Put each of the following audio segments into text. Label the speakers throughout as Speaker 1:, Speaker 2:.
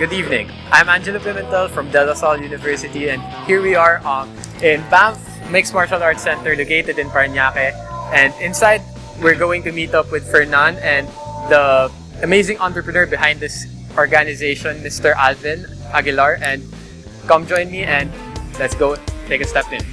Speaker 1: Good evening. I'm Angelo Pimentel from De La Salle University, and here we are in Banff Mixed Martial Arts Center located in Parañaque. And inside, we're going to meet up with Fernan and the amazing entrepreneur behind this organization, Mr. Alvin Aguilar. And come join me and let's go take a step in.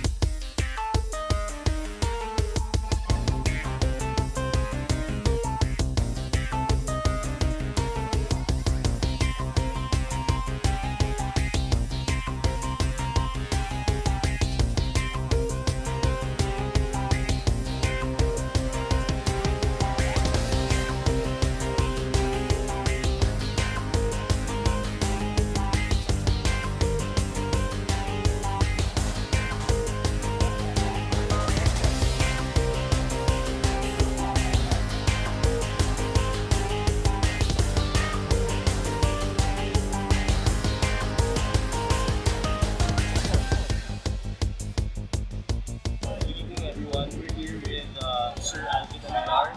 Speaker 2: Sir Alvin Aguilar.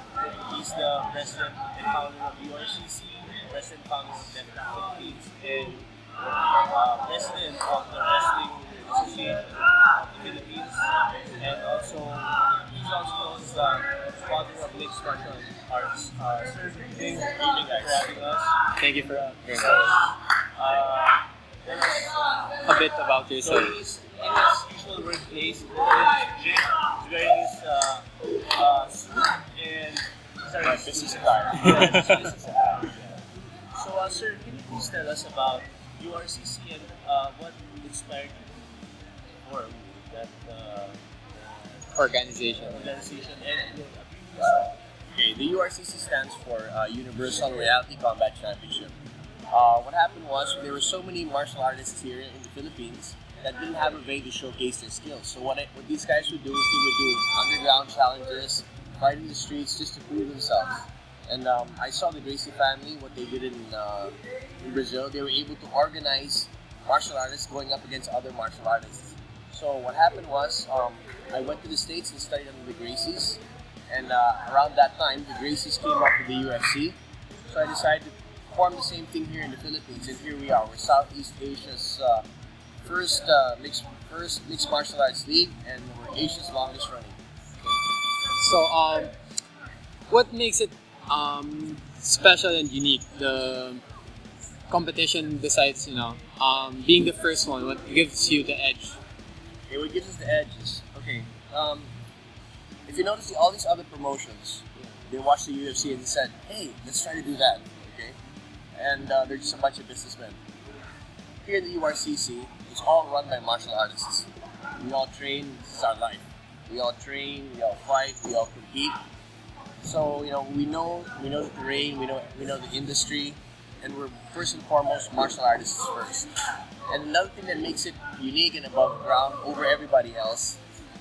Speaker 2: He's the president and founder of URCC, president and founder of Deftac Philippines, and president of the Wrestling Association of the Philippines. And also, he's also known as the father of mixed martial arts. Sir, thank you for having us.
Speaker 1: Thank you for
Speaker 2: Tell us
Speaker 1: a bit about yourself.
Speaker 2: in his usual workplace, he's gym, he's wearing his suit and business attire. Business attire. Yeah. So, sir, can you please tell us about URCC and what inspired you for that
Speaker 1: Organization.
Speaker 2: organization and your previous?
Speaker 3: Okay, the URCC stands for Universal Reality Combat Championship. What happened was there were so many martial artists here in the Philippines that didn't have a way to showcase their skills. So what these guys would do is they would do underground challenges, fight in the streets just to prove themselves. And I saw the Gracie family, what they did in Brazil. They were able to organize martial artists going up against other martial artists. So what happened was I went to the States and studied under the Gracies. And around that time, the Gracies came up with the UFC. So I decided to form the same thing here in the Philippines. And here we are. We're Southeast Asia's first mixed martial arts league, and we're Asia's longest running.
Speaker 1: So, what makes it special and unique? The competition, besides being the first one, what gives you the edge?
Speaker 3: Okay, what gives us the edge is, if you notice all these other promotions, they watched the UFC and they said, hey, let's try to do that, okay? And they're just a bunch of businessmen. Here in the URCC, it's all run by martial artists. We all train, this is our life. We all train, we all fight, we all compete. So, we know the terrain, we know the industry, and we're first and foremost martial artists first. And another thing that makes it unique and above ground over everybody else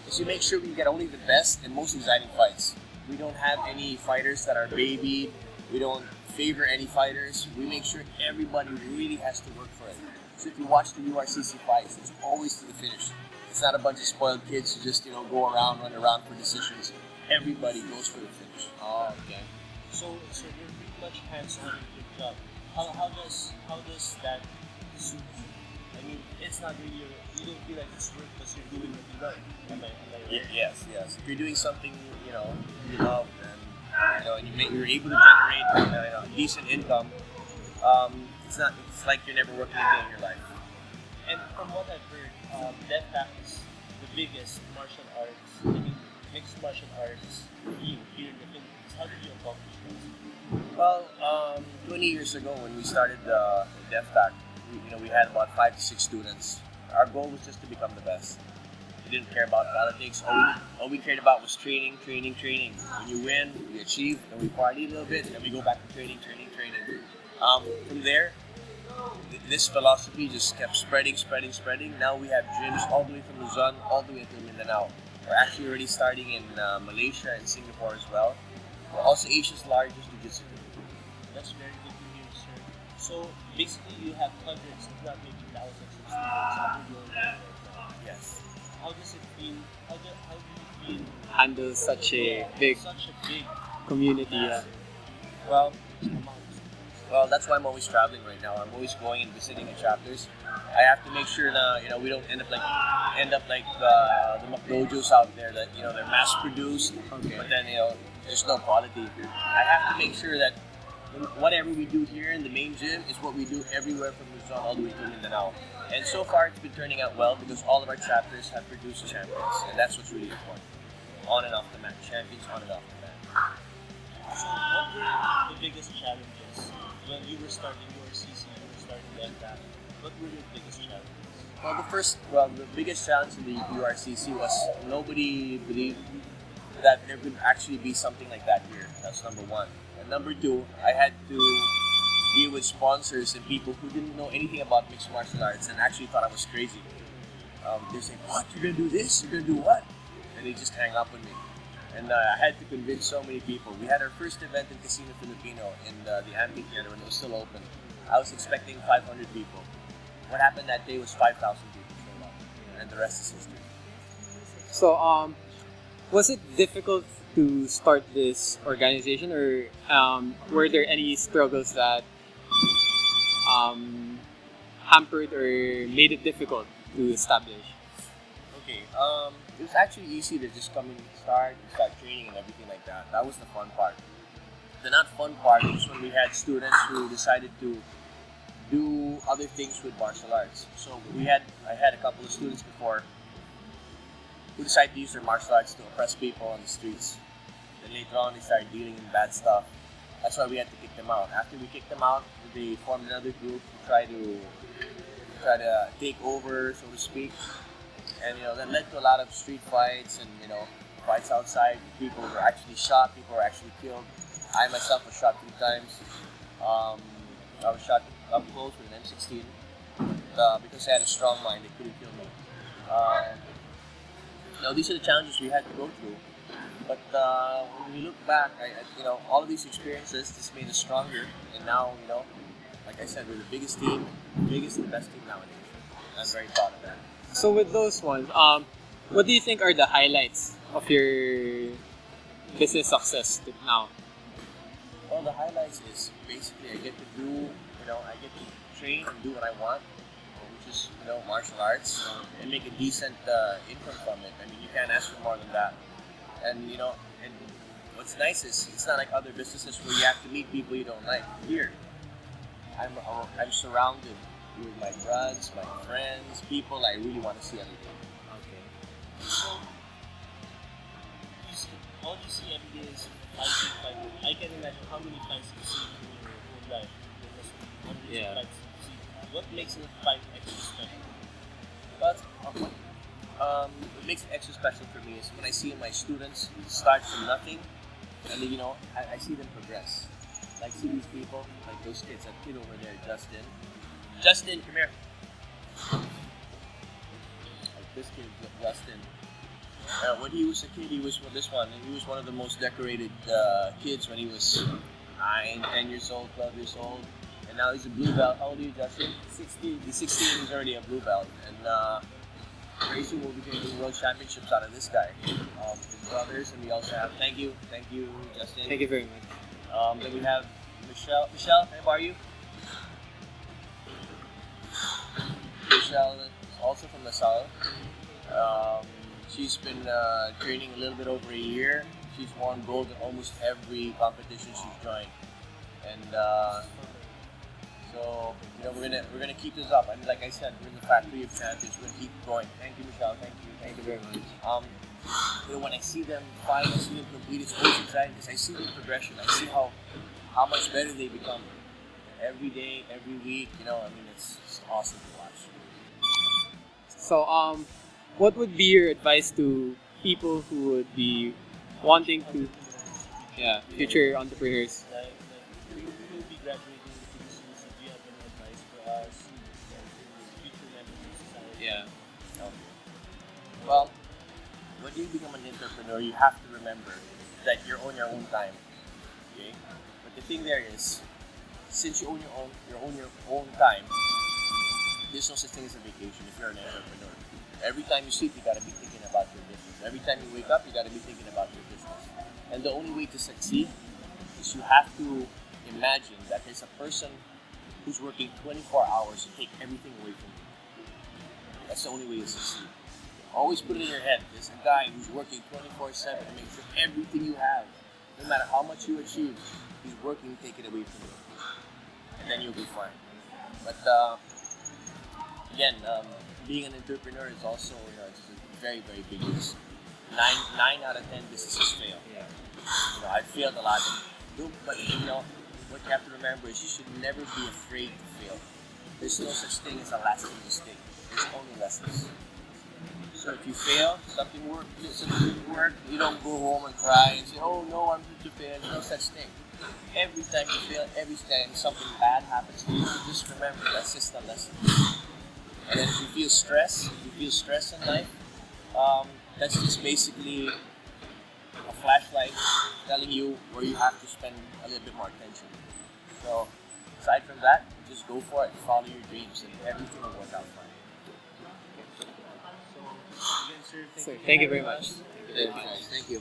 Speaker 3: is we make sure we get only the best and most exciting fights. We don't have any fighters that are babied. We don't favor any fighters. We make sure everybody really has to work for it. So if you watch the URCC fights, it's always to the finish. It's not a bunch of spoiled kids who just go around, run around for decisions. Everybody goes for the finish.
Speaker 1: Oh, okay.
Speaker 2: So you're pretty much hands-on in your job. How does that suit you? I mean, it's not really you don't feel like it's work because you're doing what you love. Am I right?
Speaker 3: Yes. If you're doing something you love, and you're able to generate decent income, it's like you're never working a day in your life.
Speaker 2: And from what I've heard, Deftac is the biggest martial arts, mixed martial arts team here in the Philippines. How did you accomplish this?
Speaker 3: Well, 20 years ago when we started Deftac, we had about 5 to 6 students. Our goal was just to become the best. We didn't care about politics. All we cared about was training. When you win, we achieve, and we party a little bit, and we go back to training. From there, this philosophy just kept spreading. Now we have gyms all the way from Luzon, all the way to Mindanao. We're actually already starting in Malaysia and Singapore as well. We're also Asia's largest jiu-jitsu community.
Speaker 2: That's very good to hear, sir. So basically, you have hundreds, if not maybe thousands of students under your leadership.
Speaker 3: Yes.
Speaker 2: How does it feel? How do you feel
Speaker 1: Handle such a big
Speaker 2: such a big
Speaker 1: community?
Speaker 2: well, amount of students?
Speaker 3: Well, that's why I'm always traveling right now. I'm always going and visiting the chapters. I have to make sure that we don't end up like the McDojos out there that they're mass produced,
Speaker 1: Okay.
Speaker 3: but then there's no quality. I have to make sure that whatever we do here in the main gym is what we do everywhere from Luzon all the way to Mindanao. And so far, it's been turning out well because all of our chapters have produced champions, and that's what's really important. On and off the mat, champions on and off the mat.
Speaker 2: So, what were the biggest challenges when you were starting URCC, you were starting Deftac? What were your biggest challenges?
Speaker 3: Well, the biggest challenge in the URCC was nobody believed that there could actually be something like that here. That's number one. And number two, I had to deal with sponsors and people who didn't know anything about mixed martial arts and actually thought I was crazy. They're saying, "What? You're gonna do this? You're gonna do what?" And they just hang up on me. And I had to convince so many people. We had our first event in Casino Filipino in the amphitheater when it was still open. I was expecting 500 people. What happened that day was 5,000 people showed up, and the rest is history.
Speaker 1: So, was it difficult to start this organization, or were there any struggles that hampered or made it difficult to establish?
Speaker 3: Okay, it was actually easy to just come in and start training and everything like that. That was the fun part. The not fun part was when we had students who decided to do other things with martial arts. So I had a couple of students before who decided to use their martial arts to oppress people on the streets. Then later on, they started dealing in bad stuff. That's why we had to kick them out. After we kicked them out, they formed another group to try to take over, so to speak. And that led to a lot of street fights and fights outside. People were actually shot. People were actually killed. I myself was shot 3 times. I was shot up close with an M16 because I had a strong mind. They couldn't kill me. These are the challenges we had to go through. But when we look back, all of these experiences just made us stronger. And now, like I said, we're the biggest team, biggest and best team nowadays. I'm very proud of that.
Speaker 1: So with those ones, what do you think are the highlights of your business success now?
Speaker 3: Well, the highlights is basically I get to train and do what I want, which is martial arts, and make a decent income from it. I mean, you can't ask for more than that. And and what's nice is it's not like other businesses where you have to meet people you don't like. Here, I'm surrounded with my friends, people I really want to see every day.
Speaker 1: Okay.
Speaker 2: So, all you see every day is fighting. I can imagine how many fights you see in your whole life. Because hundreds of fights you see. What makes a fight extra special?
Speaker 3: But what makes it extra special for me is when I see my students start from nothing, and then, I see them progress. Like, see these people, like those kids, that kid over there, Justin, come here. Like this kid, Justin. When he was a kid, he was one of the most decorated kids when he was 9, 10 years old, 12 years old. And now he's a blue belt. How old are you, Justin? 16. He's 16, he's already a blue belt. And very soon we'll be getting world championships out of this guy. His brothers, and we also have, thank you, Justin.
Speaker 1: Thank you very much.
Speaker 3: Then we have Michelle. Michelle, how are you? Michelle is also from LaSalle. She's been training a little bit over a year. She's won gold in almost every competition she's joined, and so we're gonna keep this up. I mean, like I said, we're in the factory of champions. We're gonna keep going. Thank you, Michelle. Thank you very much. When I see them fight, I see them compete, it's always exciting because I see the progression. I see how much better they become every day, every week. It's awesome to watch.
Speaker 1: So, what would be your advice to people who would be wanting to, future entrepreneurs?
Speaker 2: Like we will be graduating into this year. Do you have any advice for us, future members of society?
Speaker 1: Yeah.
Speaker 3: Well, when you become an entrepreneur, you have to remember that you're on your own time. Okay? But the thing there is, since you own your own time, there's no such thing as a vacation if you're an entrepreneur. Every time you sleep, you gotta be thinking about your business. Every time you wake up, you gotta be thinking about your business. And the only way to succeed is you have to imagine that there's a person who's working 24 hours to take everything away from you. That's the only way to succeed. Always put it in your head, there's a guy who's working 24/7 to make sure everything you have, no matter how much you achieve, he's working to take it away from you. And then you'll be fine. But again, being an entrepreneur is also it's a very, very big risk. Nine out of 10 businesses fail.
Speaker 1: Yeah.
Speaker 3: I failed a lot. But what you have to remember is you should never be afraid to fail. There's no such thing as a lasting mistake. There's only lessons. So if you fail, something didn't work, you don't go home and cry and say, oh no, I'm going to fail. There's no such thing. Every time you fail, every time something bad happens to you, just remember that's just a lesson. And then if you feel stress in life, that's just basically a flashlight telling you where you have to spend a little bit more attention. So aside from that, just go for it, follow your dreams, and everything will work out fine.
Speaker 2: So, again, sir,
Speaker 1: Thank you very much.
Speaker 3: Thank you.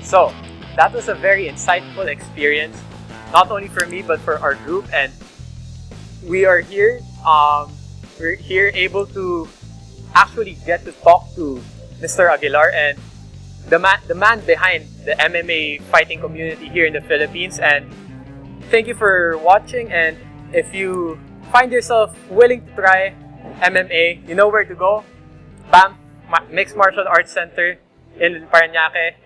Speaker 1: So, that was a very insightful experience, not only for me, but for our group. And we are here, we're here able to actually get to talk to Mr. Aguilar and the man behind the MMA fighting community here in the Philippines. And thank you for watching. And if you find yourself willing to try MMA, you know where to go. BAM Mixed Martial Arts Center in Parañaque.